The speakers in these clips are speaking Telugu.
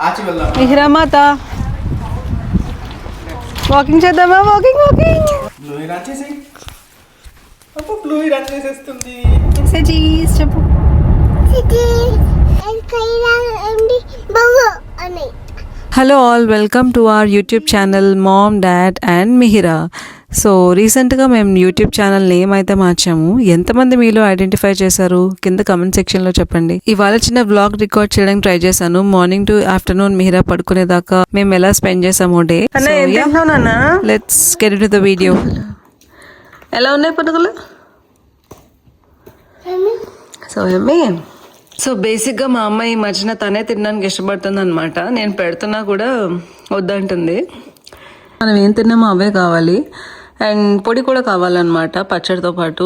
ఆచి వెళ్దాం. మిహిరా మాత వాకింగ్ చేద్దామా? Walking walking. బ్లూయి రన్ చేసి. అప్పుడు బ్లూయి రన్ చేసేస్తుంది. చీజ్ చెప్పు. Hello all, welcome to our YouTube channel mom dad and Mihira. So రీసెంట్గా మేము యూట్యూబ్ ఛానల్ నేమ్ అయితే మార్చాము. ఎంతమంది మీలో ఐడెంటిఫై చేశారు కింద కమెంట్ సెక్షన్లో చెప్పండి. ఇవాళ చిన్న వ్లాగ్ రికార్డ్ చేయడానికి ట్రై చేశాను. మార్నింగ్ టు ఆఫ్టర్నూన్ మిహిరా పడుకునేదాకా మేము ఎలా స్పెండ్ చేసాము day. Let's get into the video. ఎలా ఉన్నాయి పట్టుకులు? సో బేసిక్గా మా అమ్మ ఈ మధ్యన తనే తినడానికి ఇష్టపడుతుంది అనమాట. నేను పెడుతున్నా కూడా వద్దంటుంది. మనం ఏం తిన్నామో అవే కావాలి. అండ్ పొడి కూడా కావాలన్నమాట పచ్చడితో పాటు.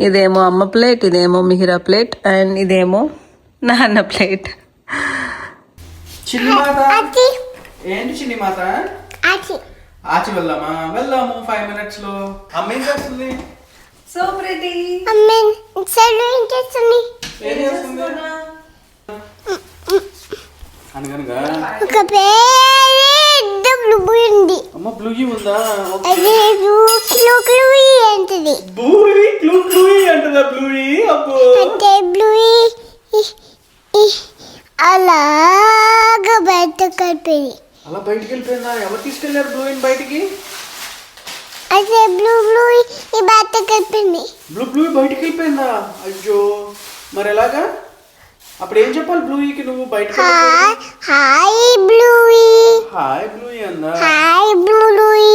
ఇదేమో అమ్మ ప్లేట్, ఇదేమో మిహిరా ప్లేట్, అండ్ ఇదేమో నాన్న ప్లేట్. ఏంటి చిన్ని మాత? ఆచి వెళ్దామా? వెళ్దాము 5 minutes లో. అమ్మ ఏం చేస్తుంది? So pretty. ఏం చేస్తుంది? అనగనగా ఒక పెద్ద బ్లూబీ ఉంది. అమ్మ బ్లూయి ఉందా? అది బ్లూయి అంటది. బ్లూయి అంటదా? బ్లూయి అబ్బో. అంటే బ్లూయి అలాగా బయటకు వెళ్ళిపోయింది. అలా బయటికి వెళ్ళిపోయిందా? ఎవరు తీసుకెళ్లారు బ్లూయిని బయటికి? అదే బ్లూయి బయటకు వెళ్ళిపోయింది. బ్లూయి బయటికి వెళ్ళిపోయిందా? అయ్యో, మరి ఎలాగా? అప్పుడు ఏం చెప్పాలి బ్లూయికి? నువ్వు బయటకు హాయ్ బ్లూయి. హాయ్ బ్లూయి అందా? హాయ్ బ్లూయి.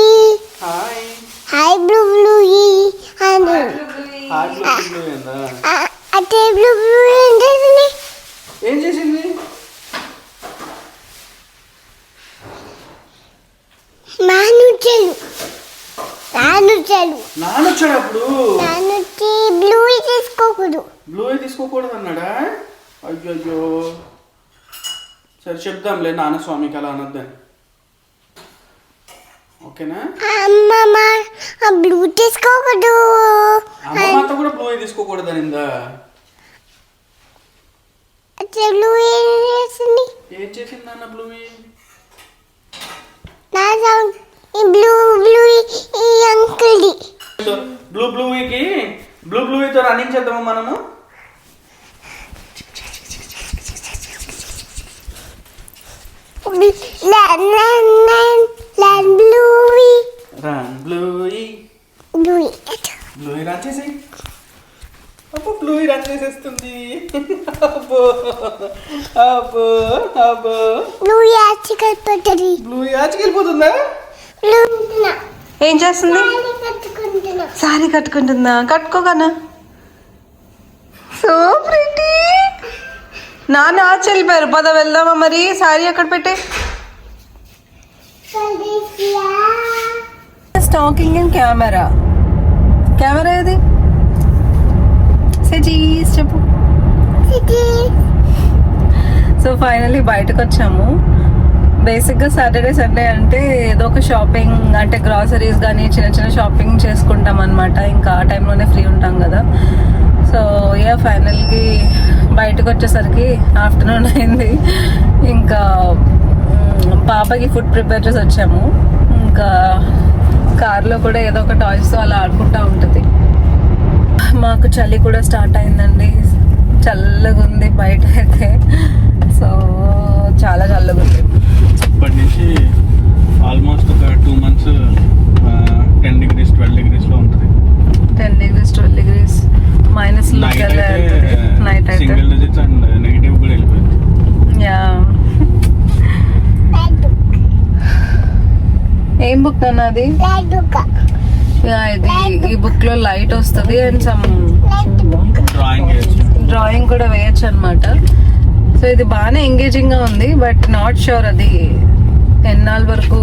హాయ్ హాయ్ బ్లూయి అంది. హాయ్ బ్లూయి అందా? అదే బ్లూయి ఏం చేసింది? ఏం చేసింది? నానొచ్చాడు అప్పుడు. బ్లూయి తీసుకోకూడదు. బ్లూయి తీసుకోకూడదు అన్నాడా? అయ్యో, సరే చెప్దాంలే నాన్న స్వామికి అలా అనొద్దని. ఓకేనా? అమ్మ బ్లూ తీసుకోకూడదు. అమ్మ కూడా బ్లూయి తీసుకోకూడదు అనిందా? బ్లూయి ఏం చేసింది నాన్న బ్లూయి? అంకుల్ది బ్లూయితో రన్నింగ్ చేద్దాము మనము. బ్లూయి రన్ చేసి. అప్పుడు బ్లూయి రన్ చేసేస్తుంది. అబ్బో అబ్బో అబ్బో. బ్లూయి ఆచికెళ్ళిపోతుంది. బ్లూయి ఆచికెళ్ళిపోతుందా? ఏం చేస్తుంది? సారీ కట్టుకుంటుందా? కట్టుకోగానా? So pretty. నాన్న ఆచి వెళ్ళిపోయారు. పద వెళ్దామా మరి? సారీ అక్కడ పెట్టే. Talking in camera. కెమెరా ఏది? చీజ్ చెప్పు. సో ఫైనల్లీ బయటకు వచ్చాము. బేసిక్గా సాటర్డే సండే అంటే ఏదో ఒక షాపింగ్, అంటే గ్రాసరీస్ కానీ చిన్న చిన్న షాపింగ్ చేసుకుంటాం అనమాట. ఇంకా ఆ టైంలోనే ఫ్రీ ఉంటాం కదా. సో ఫైనల్కి బయటకు వచ్చేసరికి ఆఫ్టర్నూన్ అయింది. ఇంకా పాపకి ఫుడ్ ప్రిపేర్ చేసి వచ్చాము. ఇంకా కార్లో కూడా ఏదో ఒక టాయ్స్తో అలా ఆడుకుంటూ ఉంటుంది. మాకు చలి కూడా స్టార్ట్ అయిందండి. చల్లగా ఉంది బయట అయితే. సో చాలా చల్లగా ఉంది. ఇప్పటి నుంచి ఆల్మోస్ట్ ఒక 2 months 10 degrees 12 degrees లో ఉంటుంది. 10 degrees 12 degrees మైనస్ నైట్ అయితే సింగిల్ డిజిట్స్ అండ్ నెగటివ్ కూడా వెళ్ళిపోయింది. యా. ఏం బుక్ అన్నది? ఇది ఈ బుక్ లో లైట్ వస్తుంది అండ్ సమ్ డ్రాయింగ్ కూడా వేయచ్చు అనమాట. సో ఇది బాగానే ఎంగేజింగ్ గా ఉంది. బట్ నాట్ షూర్ అది ఎన్నాళ్ళ వరకు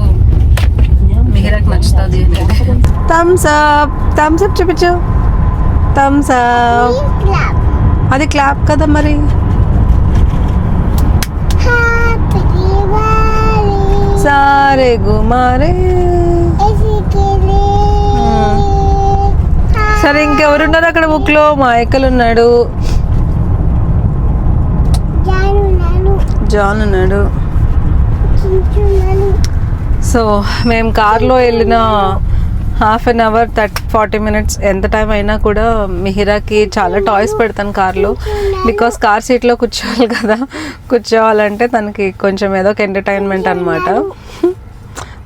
మిహిరాకి నచ్చుతుంది అనేది. థమ్స్ అప్ చూపించు. Thumbs up. అది క్లాప్ కదా మరి. సారే గుమారే. సరే ఇంకెవరున్నారు అక్కడ బుక్ లో? మా ఎక్కలు ఉన్నాడు, జాన్ ఉన్నాడు. తింటున్నాను. సో మేము కార్లో వెళ్ళిన 1/2 అవర్ 40 మినిట్స్ ఎంత టైం అయినా కూడా మిహిరాకి చాలా టాయ్స్ పెడతాను కార్లో. బికాస్ కార్ సీట్లో కూర్చోవాలి కదా, కూర్చోవాలంటే తనకి కొంచెం ఏదో ఒక ఎంటర్టైన్మెంట్ అనమాట.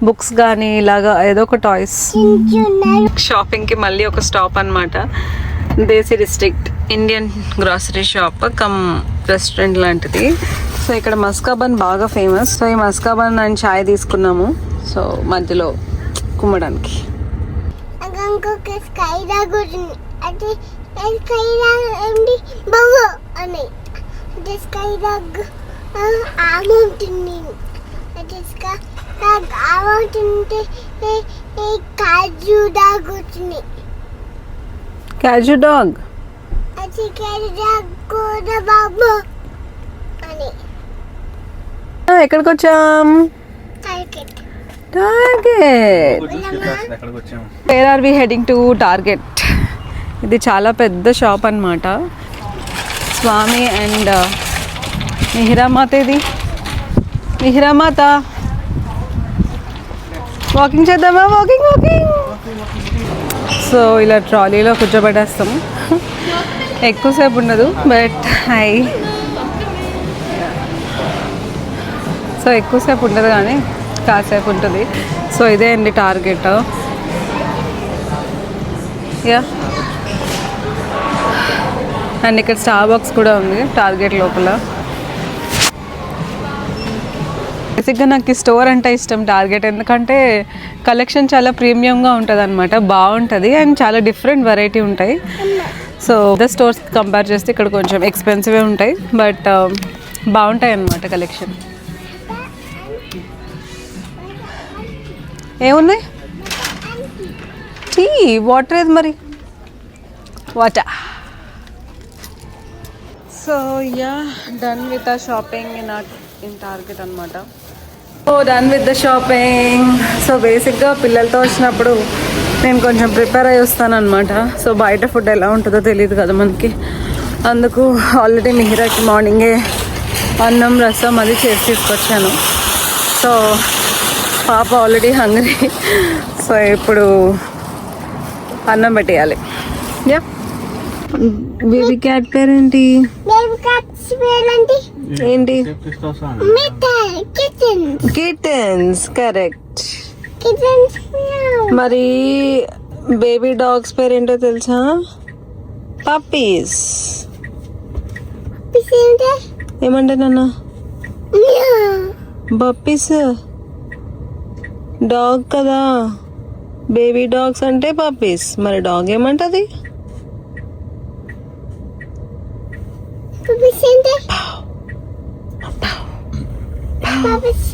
బుక్స్ కానీ ఇలాగా ఏదో ఒక టాయ్స్. తింటున్నాను. షాపింగ్కి మళ్ళీ ఒక స్టాప్ అనమాట. Desi district Indian grocery shop cum restaurant లాంటిది. సో ఇక్కడ మస్కాబన్ బాగా ఫేమస్. సో ఈ మస్కాబన్ అండ్ చాయ్ తీసుకున్నాము. సో మధ్యలో కుమ్మడానికి. ఇంకొక స్కై డాగ్ ఉంటుంది. అది స్కై డాగ్ ఏంటి బాబు అని. అది స్కై డాగ్ ఆమె ఉంటుంది. అది స్కై డాగ్ ఆమె ఉంటుంటే కాజు డాగ్ వచ్చింది. క్యాజు డాగ్. అది కాజు డాగ్ కూడా బాబు అని. ఎక్కడికి వచ్చాం? టార్గెట్. టార్గెట్. ఎక్కడికి వచ్చాము? Where are we heading to? Target. ఇది చాలా పెద్ద షాప్ అన్నమాట. స్వామి అండ్ మిహిరామాత. ఇది మిహిరామాత. వాకింగ్ చేద్దామా? Walking walking. సో ఇలా ట్రాలీలో కూర్చోబెట్టేస్తాము. ఎక్కువసేపు ఉండదు బట్ సో ఎక్కువసేపు ఉండదు కానీ కాసేపు ఉంటుంది. సో ఇదే అండి టార్గెట్. యా, అండ్ ఇక్కడ స్టార్ బాక్స్ కూడా ఉంది టార్గెట్ లోపల. బేసిక్గా నాకు ఈ స్టోర్ అంటే ఇష్టం టార్గెట్, ఎందుకంటే కలెక్షన్ చాలా ప్రీమియంగా ఉంటుంది అనమాట. బాగుంటుంది అండ్ చాలా డిఫరెంట్ వెరైటీ ఉంటాయి. సో ద స్టోర్స్ కంపేర్ చేస్తే ఇక్కడ కొంచెం ఎక్స్పెన్సివే ఉంటాయి బట్ బాగుంటాయి అన్నమాట కలెక్షన్. ఏమున్నాయి? టీ. వాటర్ ఏది మరి? Water. So yeah, done with the shopping in Target అనమాట. So done with the shopping. So బేసిక్గా పిల్లలతో వచ్చినప్పుడు నేను కొంచెం ప్రిపేర్ అయ్యి వస్తాను అనమాట. సో బయట ఫుడ్ ఎలా ఉంటుందో తెలియదు కదా మనకి. అందుకు ఆల్రెడీ మిహిరాకి మార్నింగే అన్నం రసం అది చేసి తీసుకొచ్చాను. సో పాప ఆల్రెడీ హంగ్రీ. సో ఇప్పుడు అన్నం పెట్టేయాలి. యా. బేబీ క్యాట్ పేరేంటి? బేబీ క్యాట్స్ పేరేంటి? ఏంటి? మిఠాయి. కిటన్స్. కిటన్స్. కరెక్ట్. కిటన్స్. మరి బేబీ డాగ్స్ పేరేంటో తెలుసా? పప్పీస్. పిసేంటే ఏమంటే నాన్న? మియావ్. పప్పీస్ డాగ్ కదా. బేబీ డాగ్స్ అంటే పప్పీస్. మరి డాగ్ ఏమంటది? పిసేంటే పాపస్